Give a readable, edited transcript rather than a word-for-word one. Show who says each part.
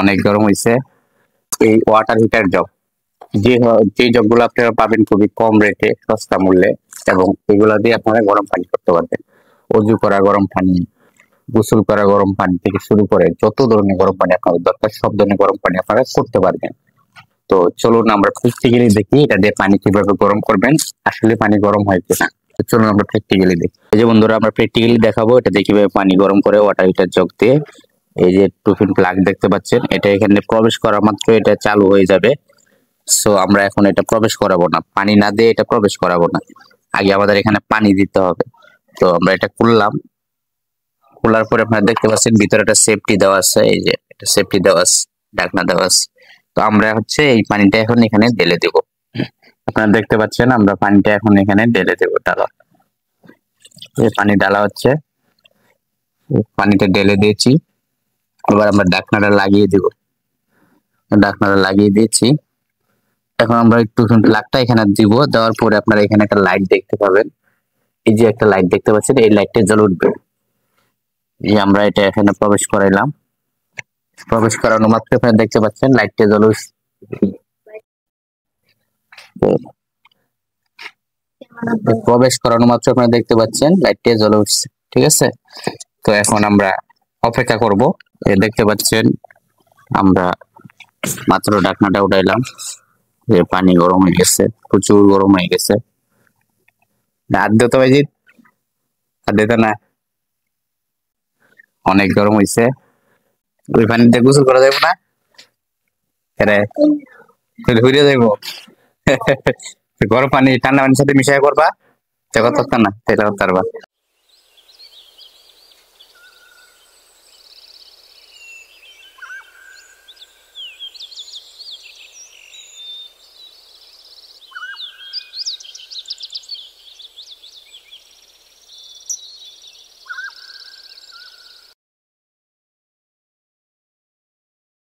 Speaker 1: অনেক গরম হয়েছে। এই ওয়াটার হিটার জগ, যে জগগুলো আপনারা পাবেন খুবই কম রেটে, সস্তা মূল্যে, এবং এগুলা দিয়ে আপনারা গরম পানি করতে পারবেন। অজু করা গরম পানি, গোসল করা গরম পানি থেকে শুরু করে যত ধরনের গরম পানি আপনাদের দরকার, সব ধরনের গরম পানি আপনারা করতে পারবেন। তো চলুন আমরা প্র্যাকটিক্যালি দেখি এটা দিয়ে পানি কিভাবে গরম করবেন, আসলে পানি গরম হয় কিনা। তো চলুন আমরা প্র্যাকটিক্যালি দেখি। এই যে বন্ধুরা, আমরা প্র্যাকটিক্যালি দেখাবো এটা দিয়ে কিভাবে পানি গরম করে ওয়াটার হিটার জগ দিয়ে। এই যে টুপিন প্লাগ দেখতে পাচ্ছেন, এটা এখানে প্রবেশ করা মাত্র এটা চালু হয়ে যাবে। সো আমরা এখন এটা প্রবেশ করাবো না, পানি না দিয়ে এটা প্রবেশ করাবো না, আগে আমাদের এখানে পানি দিতে হবে। তো আমরা এটা খুললাম, খোলার পরে আপনারা দেখতে পাচ্ছেন ভিতরে একটা সেফটি দেওয়া আছে, এই যে একটা সেফটি দেওয়া আছে, ঢাকনা দেওয়া আছে। তো আমরা হচ্ছে এই পানিটা এখন এখানে ঢেলে দেব। আপনারা দেখতে পাচ্ছেন আমরা পানিটা এখন এখানে ঢেলে দেব, ডালা, এই পানি ডালা হচ্ছে, পানিটা ঢেলে দিয়েছি। এবার আমরা ঢাকনাটা লাগিয়ে দেব, ঢাকনাটা লাগিয়ে দিয়েছি। এখন আমরা একটু প্লাগটা এখানে দিব, দেওয়ার পরে আপনারা এখানে একটা লাইট দেখতে পাবেন, এই যে একটা লাইট দেখতে পাচ্ছেন, এই লাইটটা জ্বলে উঠবে। এই আমরা এটা এখানে প্রবেশ করাইলাম, প্রবেশ করানো মাত্র আপনারা দেখতে পাচ্ছেন লাইটটা জ্বলে উঠছে। প্রবেশ করানো মাত্র আপনারা দেখতে পাচ্ছেন লাইটটা জ্বলে উঠছে, ঠিক আছে। তো এখন আমরা অপেক্ষা করব। দেখতে পাচ্ছেন আমরা মাত্র ঢাকনাটা উঠাইলাম, যে পানি গরম হয়ে গেছে, প্রচুর গরম হয়ে গেছে। হাত দিতে ভাইজি, হাত দিতে না, অনেক গরম হয়েছে। ওই পানিতে গোসল করা যাবে না, ঘুরে যাইবো। গরম পানি ঠান্ডা পানির সাথে মিশাই করবা, না তাহলে করতে পারবা।